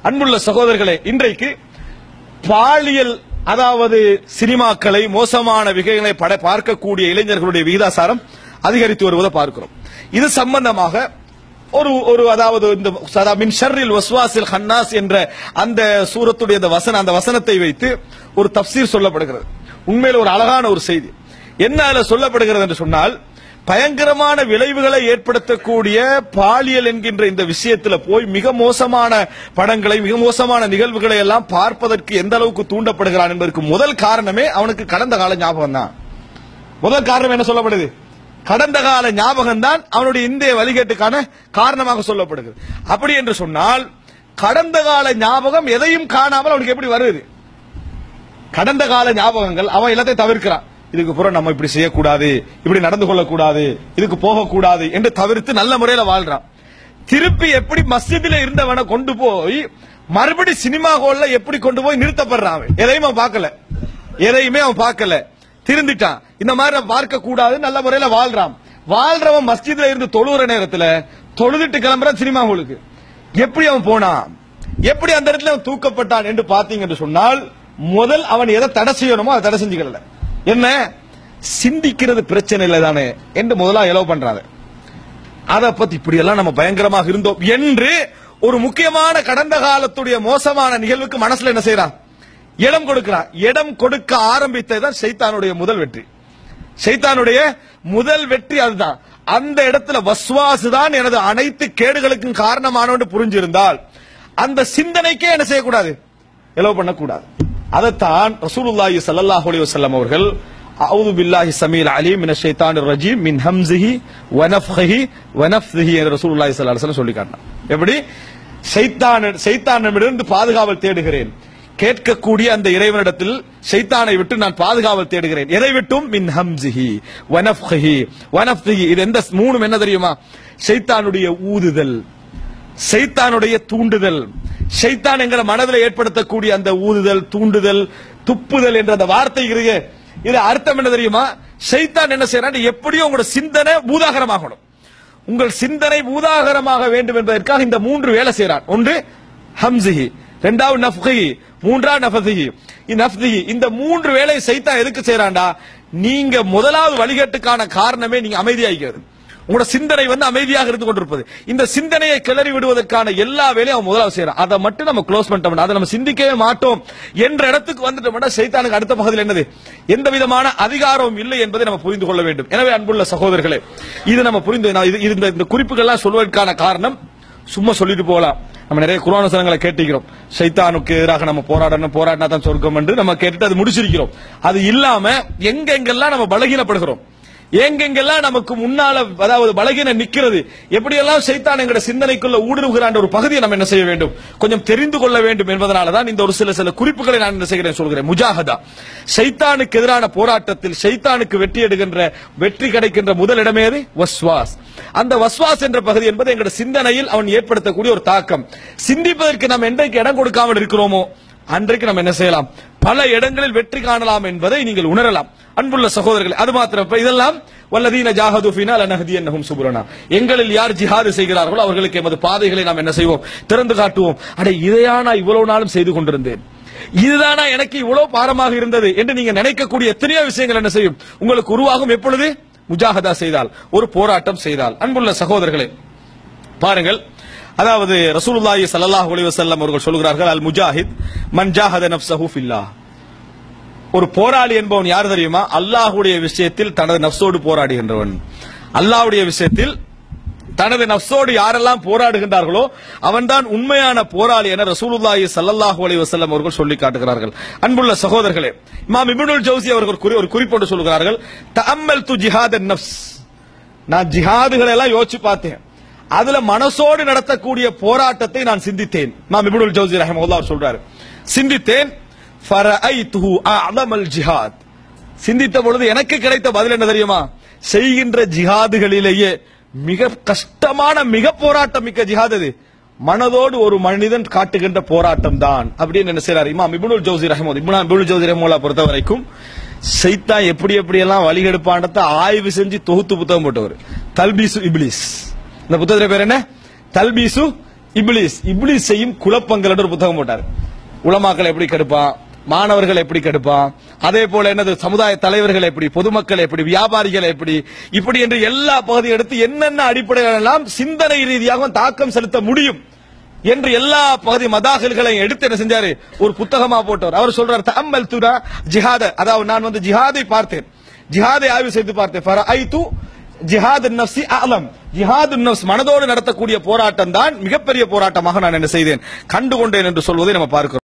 அன்புள்ள சகோதரர்களே, இன்றைக்கு பாலியல் அதாவது சினிமாக்களை மோசமான விகைகளை பார்க்கக்கூடிய இளைஞர்களுடைய விகிதாசாரம் அதிகரித்து வருவதை பார்க்கிறோம். இது சம்பந்தமாக ஒரு அதாவது இந்த மின் ஷர்ரில் வஸ்வாசில் ஹன்னாஸ் என்ற அந்த சூரத்துடைய அந்த வசனத்தை வைத்து ஒரு தஃப்சீர் சொல்லப்படுகிறது. உண்மையில் ஒரு அழகான ஒரு செய்தி. என்ன அதில் சொல்லப்படுகிறது என்று சொன்னால், பயங்கரமான விளைவுகளை ஏற்படுத்தக்கூடிய பாலியல் என்கின்ற இந்த விஷயத்தில் போய் மிக மோசமான படங்களை, மிக மோசமான நிகழ்வுகளை எல்லாம் பார்ப்பதற்கு எந்த அளவுக்கு தூண்டப்படுகிறான் என்பதற்கு முதல் காரணமே அவனுக்கு கடந்த கால ஞாபகம் தான். முதல் காரணம் என்ன சொல்லப்படுது? கடந்த கால ஞாபகம் தான் அவனுடைய இந்திய வழிகேட்டுக்கான காரணமாக சொல்லப்படுகிறது. அப்படி என்று சொன்னால், கடந்த கால ஞாபகம் எதையும் காணாமல் அவனுக்கு எப்படி வருது? கடந்த கால ஞாபகங்கள் அவன் எல்லாத்தையும் தவிர்க்கிறான். இதுக்கு புறம் நம்ம இப்படி செய்யக்கூடாது, இப்படி நடந்து கொள்ளக்கூடாது, இதுக்கு போகக்கூடாது என்று தவிர்த்து நல்ல முறையில வாழ்றான். திருப்பி எப்படி மஸ்ஜிதில் இருந்தவனை கொண்டு போய் மறுபடி சினிமா ஹால்ல எப்படி கொண்டு போய் நிறுத்தப்படுறான்? எதையுமே அவன் பார்க்கல, திருந்திட்டான். இந்த மாதிரி பார்க்க கூடாது, நல்ல முறையில வாழ்றவன் மஸ்ஜித்ல இருந்து தொழுகிற நேரத்தில் தொழுதுட்டு கிளம்புறான் சினிமா ஹாலுக்கு. எப்படி அவன் போனான்? எப்படி அந்த இடத்துல அவன் தூக்கப்பட்டான் என்று பாத்தீங்க என்று சொன்னால், முதல் அவன் எதை தடை செய்யணுமோ அதை தடை செஞ்சுக்கல. என்ன சிந்திக்கிறது பிரச்சனை இல்லை தானே என்று முதலா எலவு பண்றாங்க. அதை பத்தி இப்படி எல்லாம் நம்ம பயங்கரமாக இருந்தோம் என்று ஒரு முக்கியமான கடந்த காலத்துடைய மோசமான நிகழ்வுக்கு மனசுல என்ன செய்யறான்? இடம் கொடுக்கிறான். இடம் கொடுக்க ஆரம்பித்ததுதான் ஷைத்தானுடைய முதல் வெற்றி. ஷைத்தானுடைய முதல் வெற்றி அதுதான். அந்த இடத்துல வஸ்வாசு தான் எனது அனைத்து கேடுகளுக்கும் காரணமானவன் புரிஞ்சிருந்தால் அந்த சிந்தனைக்கே என்ன செய்யக்கூடாது? எலவு பண்ணக்கூடாது. அதைத்தான் ரசூலுல்லாஹி ஸல்லல்லாஹு அலைஹி வஸல்லம் அவர்கள் அஊது பில்லாஹி ஸமீல் அலீம் மினஷ் ஷைத்தானிர் ரஜீம் மின் ஹம்ஸிஹி வ நஃப்ஹிஹி வ நஃப்ஸிஹி என்று ரசூலுல்லாஹி ஸல்லல்லாஹு அலைஹி வஸல்லம் சொல்லி காட்டினார். எப்படி ஷைத்தானிடமிருந்து பாதுகாவல் தேடுகிறேன், கேட்கக்கூடிய அந்த இறைவனிடத்தில் ஷைத்தானை விட்டு நான் பாதுகாவல் தேடுகிறேன். எதை விட்டும்? மின் ஹம்ஸிஹி வ நஃப்ஹிஹி வ நஃப்ஸிஹி. இது எந்த மூணும் என்ன தெரியுமா? ஷைத்தானுடைய ஊதுதல், ஷைத்தானுடைய தூண்டுதல். ஷைத்தான் எங்களை மனதில் ஏற்படுத்தக்கூடிய அந்த ஊதுதல், தூண்டுதல், துப்புதல் என்ற அந்த வார்த்தை இருக்கு. இது அர்த்தம் என்ன தெரியுமா? ஷைத்தான் என்ன செய்யறான்? எப்படியும் உங்களோட சிந்தனை பூதாகரமாகணும். உங்கள் சிந்தனை பூதாகரமாக வேண்டும் என்பதற்காக இந்த மூன்று வேலை செய்யறான். ஒன்று ஹம்ஸிஹி, இரண்டாவது நஃப்ஹிஹி, மூன்றாவது நஃப்ஸிஹி. இந்த மூன்று வேலை ஷைத்தான் எதுக்கு செய்யறான்டா? நீங்க முதலாவது வழிகேட்டுக்கான காரணமே நீங்க அமைதியாகிறது. உங்களோட சிந்தனை அமைதியாக இருந்து கொண்டிருப்பது. இந்த சிந்தனையை கிளறி விடுவதற்கான எல்லா வேலையும் அவன் முதலாவது செய்யறான். அதை மட்டும் நம்ம க்ளோஸ் பண்ணிட்டோம், அதை நம்ம சிந்திக்கவே மாட்டோம் என்ற இடத்துக்கு வந்துட்டோம்னா ஷைத்தானுக்கு அடுத்த பகுதியில் என்னது? எந்த விதமான அதிகாரமும் இல்லை என்பதை நம்ம புரிந்து கொள்ள வேண்டும். எனவே அன்புள்ள சகோதரர்களே, இது நம்ம புரிந்து இந்த குறிப்புகள்லாம் சொல்வதற்கான காரணம் சும்மா சொல்லிட்டு போகலாம். நம்ம நிறைய குர்ஆன் வசனங்களை கேட்டிருக்கிறோம். ஷைத்தானுக்கு எதிராக நம்ம போராடினா தான் சொர்க்கம் என்று நம்ம கேட்டுட்டு அது முடிச்சிருக்கிறோம். அது இல்லாம எங்கெங்கெல்லாம் நம்ம பலகீனப்படுகிறோம், எங்கெங்கெல்லாம் நமக்கு முன்னால அதாவது பலகீன நிக்கிறது, எப்படியெல்லாம் ஷைத்தான் எங்கட சிந்தனைக்குள்ள ஊடுருவுகிறான் ஒரு பகுதியை நம்ம என்ன செய்ய வேண்டும்? கொஞ்சம் தெரிந்து கொள்ள வேண்டும் என்பதனால தான் இந்த ஒரு சில குறிப்புகளை நான் என்ன செய்கிறேன் சொல்கிறேன். முஜாஹதா, ஷைத்தானுக்கு எதிரான போராட்டத்தில் ஷைத்தானுக்கு வெற்றி கிடைக்கின்ற முதல் இடமே வஸ்வாஸ். அந்த வஸ்வாஸ் என்ற பகுதி என்பது எங்கட சிந்தனையில் அவன் ஏற்படுத்தக்கூடிய ஒரு தாக்கம். சிந்திப்பதற்கு நாம் என்றைக்கு இடம் கொடுக்காமல் இருக்கிறோமோ அன்றைக்கு நம்ம என்ன செய்யலாம்? பல இடங்களில் வெற்றி காணலாம் என்பதை நீங்கள் உணரலாம். அன்புள்ள சகோதரர்களே, அது மாத்திரம் இதெல்லாம் வல்லதீன ஜாஹது ஃபீனா லனஹ்தியன்னஹும் சுபுலனா, எங்களில் யார் ஜிஹாது செய்கிறார்களோ அவர்களுக்கு எமது பாதைகளை நாம் என்ன செய்வோம்? திறந்து காட்டுவோம். அட, இதையா நான் இவ்வளவு நாளும் செய்து கொண்டிருந்தேன், இதுதானா எனக்கு இவ்வளவு பாரமாக இருந்தது என்று நீங்க நினைக்கக்கூடிய எத்தனையோ விஷயங்கள் என்ன செய்யும்? உங்களுக்கு உருவாகும். எப்பொழுது? முஜாஹதா செய்தால், ஒரு போராட்டம் செய்தால். அன்புள்ள சகோதரர்களே, பாருங்கள், அதாவது ரசூலுல்லாஹி ஸல்லல்லாஹு அலைஹி வஸல்லம் அவர்கள் சொல்கிறார்கள், அல் முஜாஹித் மன் ஜாஹத நஃப்ஸஹு ஃபில்லாஹ். ஒரு போராளி என்பவன் யார் தெரியுமா? அல்லாஹ்வுடைய விஷயத்தில் தனது நஃப்ஸோடு போராடுகின்றவன். அல்லாஹ்வுடைய விஷயத்தில் தனது நஃப்ஸோடு யாரெல்லாம் போராடுகின்றார்களோ அவன்தான் உண்மையான போராளி என ரசூலுல்லாஹி ஸல்லல்லாஹு அலைஹி வஸல்லம் அவர்கள் சொல்லி காட்டுகிறார்கள். அன்புள்ள சகோதரர்களே, இமாம் இப்னுல் ஜௌசி அவர்கள் ஒரு குறிப்போடு சொல்கிறார்கள், தஅம்மல்து ஜிஹாதன் நஃப்ஸ். நான் ஜிஹாதுகளை எல்லாம் யோசிச்சு பார்த்தேன், அதுல மனசோடு நடத்தக்கூடிய போராட்டத்தை நான் சிந்தித்தேன். இமாம் இப்னுல் ஜௌசி ரஹிமஹுல்லாஹ் சொல்றாரு, சிந்தித்தேன். ஃபரஐதுஹு அஅலமல் ஜிஹாத். சிந்தித்த பொழுது எனக்கு கிடைத்த பதில் என்ன தெரியுமா? செய்கின்ற ஜிஹாதுகளிலேயே மிக கஷ்டமான, மிக போராட்டம் மிக்க ஜிஹாத் அது மனதோடு ஒரு மனிதன் காட்டுகின்ற போராட்டம் தான் அப்படின்னு என்ன செய்றார் இமாம் இப்னுல் ஜௌசி ரஹிமஹுல்லாஹ் பொறுத்த வரைக்கும் ஷைத்தான் எப்படி எல்லாம் வழிகெடுப்பான்றத ஆய்வு செஞ்சு தொகுத்து புத்தகம் போட்டவர். தல்பீசு இப்லீஸ். இந்த புத்தகத்துல பேர் என்ன? தல்பீசு இப்லீஸ் செய்யும் குழப்பங்கள் என்ற ஒரு புத்தகம் போட்டார். உலமாக்கள் எப்படி கெடுப்பான், மாணவர்கள் எப்படி கெடுப்பான், அதே போல என்னது சமுதாய தலைவர்கள் எப்படி, பொதுமக்கள் எப்படி, வியாபாரிகள் எப்படி, இப்படி என்று எல்லா பகுதியும் எடுத்து என்னென்ன அடிப்படையில் எல்லாம் சிந்தனை ரீதியாக தாக்கம் செலுத்த முடியும் என்று எல்லா பகுதி மதாகல்களையும் எடுத்து என்ன செஞ்சாரு, ஒரு புத்தகமா போட்டவர். அவர் சொல்றார், தஅம்மல் துரா ஜிஹாத, அதாவது நான் வந்து ஜிஹாதை பார்த்தேன், ஜிஹாதை ஆய்வு செய்து பார்த்தேன். ஃபரஐது ஜிஹாது நஃப்ஸி அலம், ஜிஹாது நஃப்ஸ் மனதோடு நடத்தக்கூடிய போராட்டம் தான் மிகப்பெரிய போராட்டமாக நான் என்ன செய்தேன், கண்டுகொண்டேன் என்று சொல்வதை நம்ம பார்க்கிறோம்.